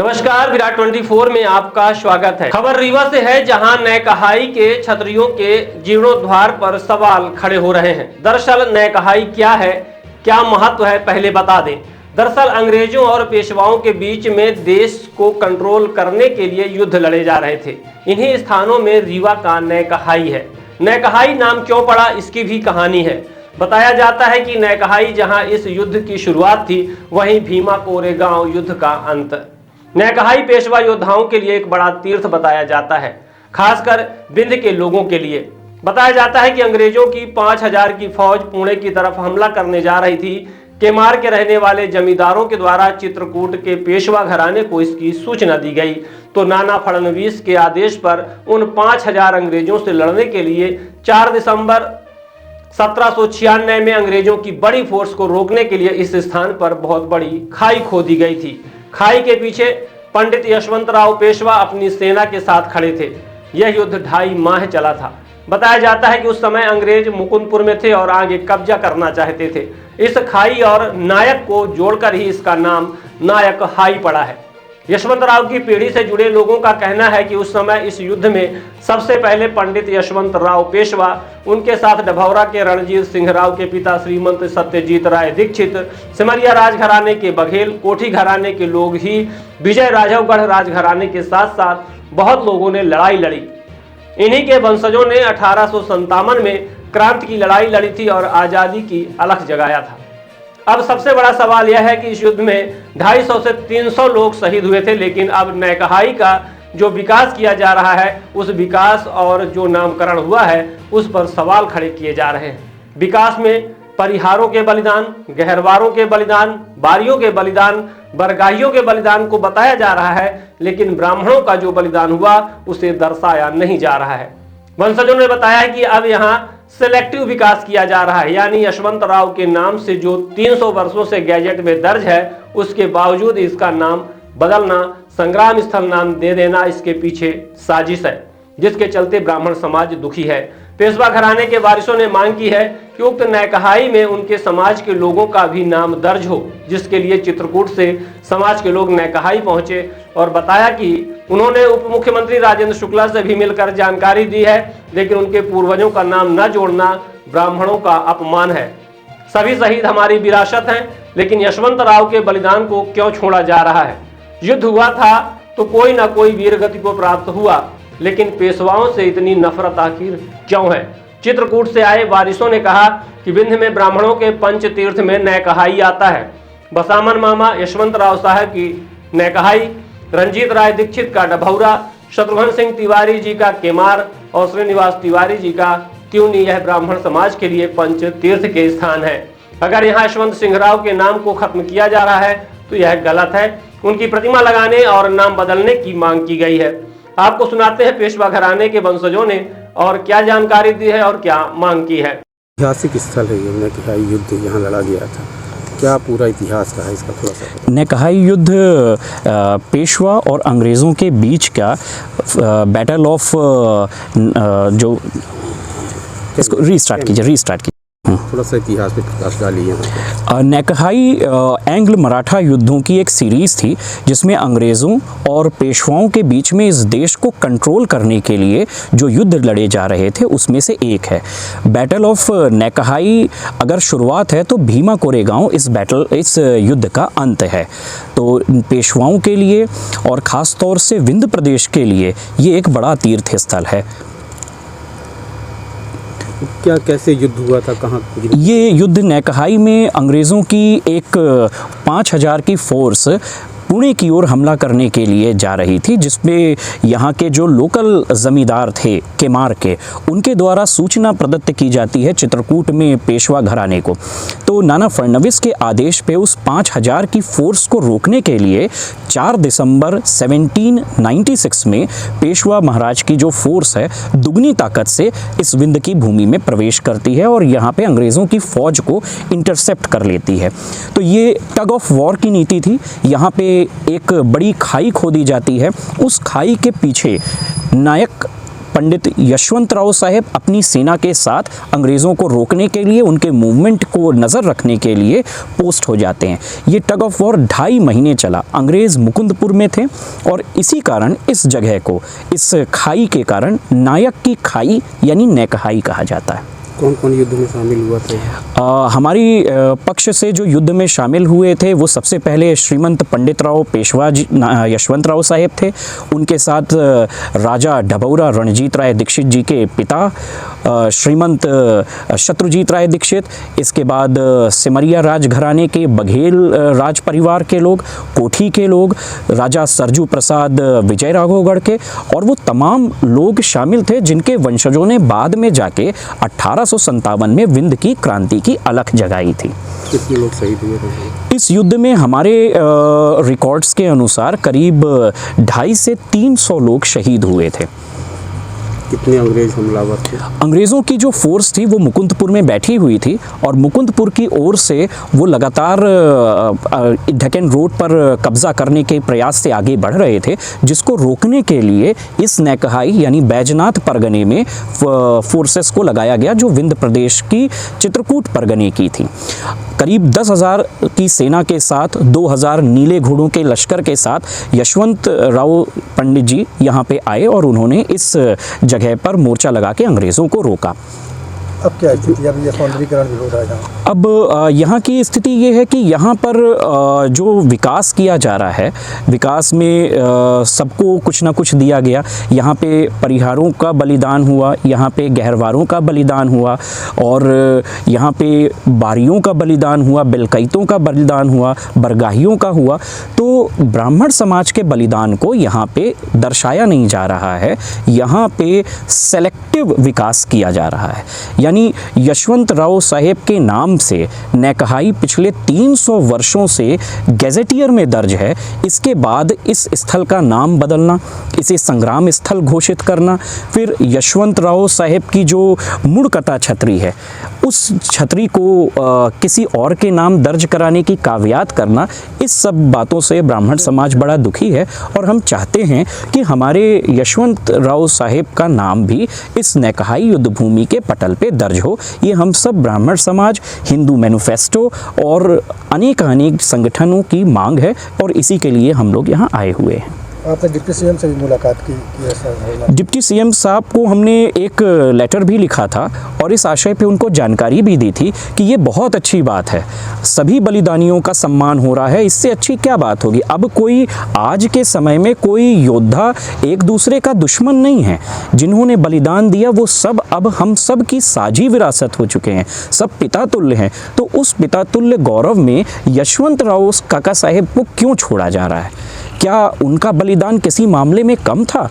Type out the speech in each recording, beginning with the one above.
नमस्कार, विराट 24 में आपका स्वागत है। खबर रीवा से है, जहां नैकहाई के छतरियों के जीर्णोद्धार पर सवाल खड़े हो रहे हैं। दरअसल नैकहाई क्या है, क्या महत्व है, पहले बता दें। दरअसल अंग्रेजों और पेशवाओं के बीच में देश को कंट्रोल करने के लिए युद्ध लड़े जा रहे थे। इन्हीं स्थानों में रीवा का नैकहाई है। नैकहाई नाम क्यों पड़ा, इसकी भी कहानी है। बताया जाता है कि नैकहाई जहां इस युद्ध की शुरुआत थी, वहीं भीमा कोरेगांव युद्ध का अंत। नैकहाई पेशवा योद्धाओं के लिए एक बड़ा तीर्थ बताया जाता है, खासकर बिंद के लोगों के लिए। बताया जाता है कि अंग्रेजों की 5000 की फौज पुणे की तरफ हमला करने जा रही थी। केमार के रहने वाले जमींदारों के द्वारा चित्रकूट के पेशवा घराने को इसकी सूचना दी गई, तो नाना फडणवीस के आदेश पर उन 5000 अंग्रेजों से लड़ने के लिए 4 दिसंबर 1796 में अंग्रेजों की बड़ी फोर्स को रोकने के लिए इस स्थान पर बहुत बड़ी खाई खोदी गई थी। खाई के पीछे पंडित यशवंतराव पेशवा अपनी सेना के साथ खड़े थे। यह युद्ध 2.5 माह चला था। बताया जाता है कि उस समय अंग्रेज मुकुंदपुर में थे और आगे कब्जा करना चाहते थे। इस खाई और नायक को जोड़कर ही इसका नाम नायक हाई पड़ा है। यशवंतराव की पीढ़ी से जुड़े लोगों का कहना है कि उस समय इस युद्ध में सबसे पहले पंडित यशवंतराव पेशवा, उनके साथ डभौरा के रणजीत सिंह राव के पिता श्रीमंत सत्यजीत राय दीक्षित, सिमरिया राजघराने के बघेल, कोठी घराने के लोग ही विजय राघवगढ़ राजघराने के साथ साथ बहुत लोगों ने लड़ाई लड़ी। इन्हीं के वंशजों ने 1857 में क्रांति की लड़ाई लड़ी थी और आजादी की अलख जगाया था। अब सबसे बड़ा सवाल यह है कि इस युद्ध में 250 से 300 लोग शहीद हुए थे, लेकिन अब नैकहाई का जो विकास किया जा रहा है, उस विकास और जो नामकरण हुआ है, उस पर सवाल खड़े किए जा रहे हैं। विकास में परिहारों के बलिदान, गहरवारों के बलिदान, बारियों के बलिदान, बरगाहियों के बलिदान को बताया जा रहा है, लेकिन ब्राह्मणों का जो बलिदान हुआ उसे दर्शाया नहीं जा रहा है। वंशजों ने बताया है कि अब यहाँ सिलेक्टिव विकास किया जा रहा है, यानी यशवंतराव के नाम से जो 300 वर्षों से गैजेट में दर्ज है, उसके बावजूद इसका नाम बदलना, संग्राम स्थल नाम दे देना, इसके पीछे साजिश है, जिसके चलते ब्राह्मण समाज दुखी है। पेशवा घराने के वारिसों ने मांग की है कि उक्त नैकहाई में उनके समाज के लोगों का भी नाम दर्ज हो, जिसके लिए चित्रकूट से समाज के लोग नैकहाई पहुंचे और बताया कि उन्होंने उप मुख्यमंत्री राजेंद्र शुक्ला से भी मिलकर जानकारी दी है, लेकिन उनके पूर्वजों का नाम न जोड़ना ब्राह्मणों का अपमान है। सभी शहीद हमारी विरासत हैं, लेकिन यशवंतराव के बलिदान को क्यों छोड़ा जा रहा है? युद्ध हुआ था तो कोई ना कोई वीरगति को प्राप्त हुआ, लेकिन पेशवाओं से इतनी नफरत आखिर क्यों है? चित्रकूट से आए वारिसों ने कहा कि विंध्य में ब्राह्मणों के पंच तीर्थ में नैकहाई आता है। बसामन मामा यशवंतराव साहब की नैकहाई, रंजीत राय दीक्षित का डभौरा, शत्रुघ्न सिंह तिवारी जी का केमार और श्रीनिवास तिवारी जी का त्यूनी, यह ब्राह्मण समाज के लिए पंच तीर्थ के स्थान है। अगर यहाँ यशवंत सिंह राव के नाम को खत्म किया जा रहा है तो यह गलत है। उनकी प्रतिमा लगाने और नाम बदलने की मांग की गई है। आपको सुनाते हैं पेशवा घराने के वंशजों ने और क्या जानकारी दी है और क्या मांग की है। ऐतिहासिक स्थल है ये, नैकहाई युद्ध यहाँ लड़ा गया था। क्या पूरा इतिहास का है, इसका थोड़ा सा? नैकहाई युद्ध पेशवा और अंग्रेज़ों के बीच का बैटल ऑफ जो इसको रीस्टार्ट कीजिए। थोड़ा सा इतिहास पे प्रकाश डालिए। नैकहाई एंग्ल मराठा युद्धों की एक सीरीज़ थी, जिसमें अंग्रेज़ों और पेशवाओं के बीच में इस देश को कंट्रोल करने के लिए जो युद्ध लड़े जा रहे थे, उसमें से एक है बैटल ऑफ नैकहाई। अगर शुरुआत है तो भीमा कोरेगांव इस युद्ध का अंत है। तो पेशवाओं के लिए और ख़ास तौर से विंध्य प्रदेश के लिए ये एक बड़ा तीर्थ स्थल है। क्या कैसे युद्ध हुआ था, कहाँ? ये युद्ध नैकहाई में अंग्रेज़ों की एक 5000 की फोर्स पुणे की ओर हमला करने के लिए जा रही थी, जिसमें यहाँ के जो लोकल ज़मींदार थे केमार के, उनके द्वारा सूचना प्रदत्त की जाती है चित्रकूट में पेशवा घराने को। तो नाना फडणवीस के आदेश पे उस 5000 की फोर्स को रोकने के लिए 4 दिसंबर 1796 में पेशवा महाराज की जो फोर्स है दुगनी ताकत से इस विंध्य की भूमि में प्रवेश करती है और यहाँ पे अंग्रेज़ों की फ़ौज को इंटरसेप्ट कर लेती है। तो ये टग ऑफ वॉर की नीति थी। यहाँ पे एक बड़ी खाई खोदी जाती है। उस खाई के पीछे नायक पंडित यशवंतराव साहब अपनी सेना के साथ अंग्रेज़ों को रोकने के लिए, उनके मूवमेंट को नज़र रखने के लिए पोस्ट हो जाते हैं। ये टग ऑफ वॉर 2.5 महीने चला। अंग्रेज़ मुकुंदपुर में थे और इसी कारण इस जगह को, इस खाई के कारण नायक की खाई यानी नैकहाई कहा जाता है। कौन कौन युद्ध में शामिल हुआ था? हमारी पक्ष से जो युद्ध में शामिल हुए थे वो सबसे पहले श्रीमंत पंडितराव पेशवा जी यशवंतराव साहब थे। उनके साथ राजा ढबौरा रणजीत राय दीक्षित जी के पिता श्रीमंत शत्रुजीत राय दीक्षित, इसके बाद सिमरिया राजघराने के बघेल राज परिवार के लोग, कोठी के लोग, राजा सरजू प्रसाद विजय राघवगढ़ के, और वो तमाम लोग शामिल थे जिनके वंशजों ने बाद में जाके 1857 में विंध्य की क्रांति की अलख जगाई थी। कितने लोग शहीद हुए थे इस युद्ध में? हमारे रिकॉर्ड्स के अनुसार करीब 250 से 300 लोग शहीद हुए थे। कितने अंग्रेज हमलावर थे? अंग्रेज़ों की जो फोर्स थी वो मुकुंदपुर में बैठी हुई थी और मुकुंदपुर की ओर से वो लगातार डेक्कन रोड पर कब्जा करने के प्रयास से आगे बढ़ रहे थे, जिसको रोकने के लिए इस नैकहाई यानी बैजनाथ परगने में फोर्सेस को लगाया गया, जो विंध्य प्रदेश की चित्रकूट परगने की थी। करीब 10,000 की सेना के साथ 2,000 नीले घोड़ों के लश्कर के साथ यशवंत राव पंडित जी यहाँ पे आए और उन्होंने इस जगह पर मोर्चा लगा के अंग्रेज़ों को रोका। अब क्या स्थिति? अब ये सौंदर्यीकरण भी हो रहा है। अब यहाँ की स्थिति ये है कि यहाँ पर जो विकास किया जा रहा है, विकास में सबको कुछ ना कुछ दिया गया। यहाँ पे परिहारों का बलिदान हुआ, यहाँ पे गहरवारों का बलिदान हुआ, और यहाँ पे बारियों का बलिदान हुआ, बिलकैतों का बलिदान हुआ, बरगाहियों का हुआ। तो ब्राह्मण समाज के बलिदान को यहाँ पे दर्शाया नहीं जा रहा है, यहाँ पे सेलेक्टिव विकास किया जा रहा है। यानी यशवंतराव साहब के नाम से नैकहाई पिछले 300 वर्षों से गैजेटियर में दर्ज है। इसके बाद इस स्थल का नाम बदलना, इसे संग्राम स्थल घोषित करना, फिर यशवंतराव साहब की जो मुड़कता छतरी है उस छतरी को किसी और के नाम दर्ज कराने की कावियात करना, इस सब बातों से ब्राह्मण समाज बड़ा दुखी है और हम चाहते हैं कि हमारे यशवंतराव साहब का नाम भी इस नैकहाई युद्ध भूमि के पटल पे दर्ज हो। ये हम सब ब्राह्मण समाज, हिंदू मैनिफेस्टो और अनेक संगठनों की मांग है और इसी के लिए हम लोग यहाँ आए हुए हैं। आपने डिप्टी सीएम से भी मुलाकात की है? डिप्टी सीएम साहब को हमने एक लेटर भी लिखा था और इस आशय पे उनको जानकारी भी दी थी कि ये बहुत अच्छी बात है, सभी बलिदानियों का सम्मान हो रहा है, इससे अच्छी क्या बात होगी। अब कोई आज के समय में कोई योद्धा एक दूसरे का दुश्मन नहीं है। जिन्होंने बलिदान दिया वो सब अब हम सब की साझी विरासत हो चुके हैं, सब पिता तुल्य हैं। तो उस पिता तुल्य गौरव में यशवंतराव काका साहेब को क्यों छोड़ा जा रहा है? क्या उनका बलिदान किसी मामले में कम था?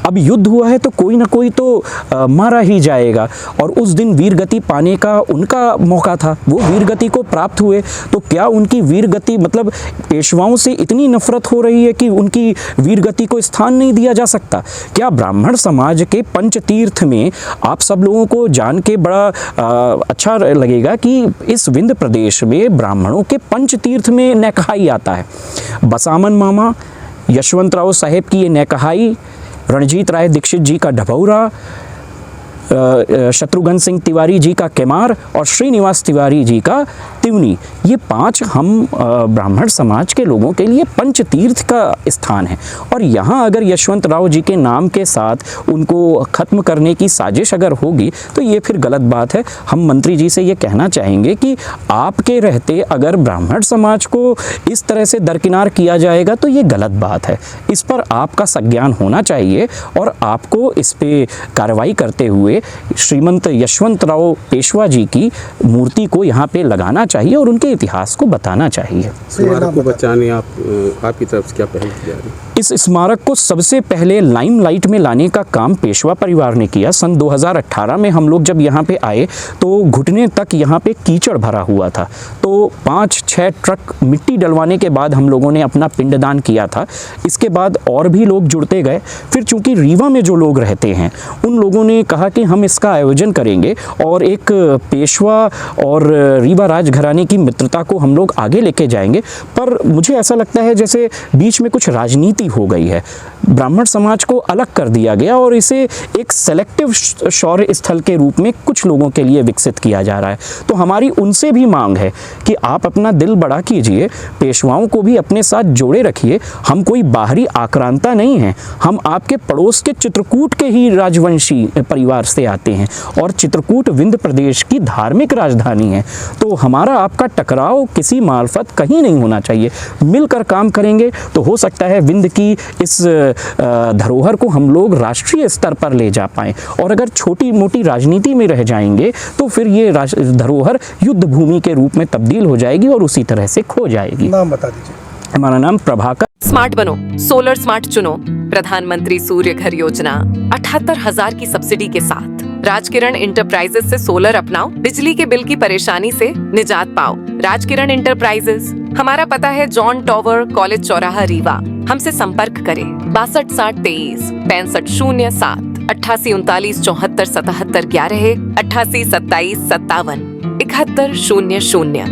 अब युद्ध हुआ है तो कोई ना कोई तो मारा ही जाएगा और उस दिन वीरगति पाने का उनका मौका था, वो वीरगति को प्राप्त हुए। तो क्या उनकी वीरगति, मतलब पेशवाओं से इतनी नफरत हो रही है कि उनकी वीरगति को स्थान नहीं दिया जा सकता? क्या ब्राह्मण समाज के पंचतीर्थ में आप सब लोगों को जान के बड़ा अच्छा लगेगा कि इस विंध्य प्रदेश में ब्राह्मणों के पंचतीर्थ में नैकहाई आता है। बसामन मामा, यशवंतराव साहब की ये नैकहाई, रणजीत राय दीक्षित जी का ढबौरा, शत्रुघ्न सिंह तिवारी जी का केमार और श्रीनिवास तिवारी जी का तिवनी, ये 5 हम ब्राह्मण समाज के लोगों के लिए पंचतीर्थ का स्थान है। और यहाँ अगर यशवंतराव जी के नाम के साथ उनको ख़त्म करने की साजिश अगर होगी तो ये फिर गलत बात है। हम मंत्री जी से ये कहना चाहेंगे कि आपके रहते अगर ब्राह्मण समाज को इस तरह से दरकिनार किया जाएगा तो ये गलत बात है। इस पर आपका संज्ञान होना चाहिए और आपको इस पे कार्रवाई करते हुए श्रीमंत यशवंतराव पेशवा जी की मूर्ति को यहाँ पे लगाना चाहिए और उनके इतिहास को बताना चाहिए। स्मारक को बचाने आपकी तरफ से क्या पहल की जा रही है? इस स्मारक को सबसे पहले लाइमलाइट में लाने का काम पेशवा परिवार ने किया। सन 2018 में हम लोग जब यहाँ पे आए तो घुटने तक यहाँ पे कीचड़ भरा हुआ था, तो 5-6 ट्रक मिट्टी डलवाने के बाद हम लोगों ने अपना पिंडदान किया था। इसके बाद और भी लोग जुड़ते गए। फिर चूंकि रीवा में जो लोग रहते हैं उन लोगों ने कहा कि हम इसका आयोजन करेंगे और एक पेशवा और रीवा राजघराने की मित्रता को हम लोग आगे लेके जाएंगे। पर मुझे ऐसा लगता है जैसे बीच में कुछ राजनीति हो गई है। ब्राह्मण समाज को अलग कर दिया गया और इसे एक सेलेक्टिव शौर्य स्थल के रूप में कुछ लोगों के लिए विकसित किया जा रहा है। तो हमारी उनसे भी मांग है कि आप अपना दिल बड़ा कीजिए, पेशवाओं को भी अपने साथ जोड़े रखिए। हम कोई बाहरी आक्रांता नहीं हैं, हम आपके पड़ोस के चित्रकूट के ही राजवंशी परिवार से आते हैं और चित्रकूट विंध्य प्रदेश की धार्मिक राजधानी है। तो हमारा आपका टकराव किसी मार्फत कहीं नहीं होना चाहिए। मिलकर काम करेंगे तो हो सकता है विंध्य की इस धरोहर को हम लोग राष्ट्रीय स्तर पर ले जा पाएं, और अगर छोटी मोटी राजनीति में रह जाएंगे तो फिर ये धरोहर युद्ध भूमि के रूप में तब्दील हो जाएगी और उसी तरह से खो जाएगी। नाम बता दीजिए। हमारा नाम प्रभाकर। स्मार्ट बनो, सोलर स्मार्ट चुनो। प्रधानमंत्री सूर्य घर योजना 78,000 की सब्सिडी के साथ राजकिरण इंटरप्राइजेस से सोलर अपनाओ, बिजली के बिल की परेशानी से निजात पाओ। राजकिरण इंटरप्राइजेस, हमारा पता है जॉन टॉवर, कॉलेज चौराहा, रीवा। हमसे संपर्क करें 62 60 23 65 07 88 39 74 77 11 88 27 57 71 00।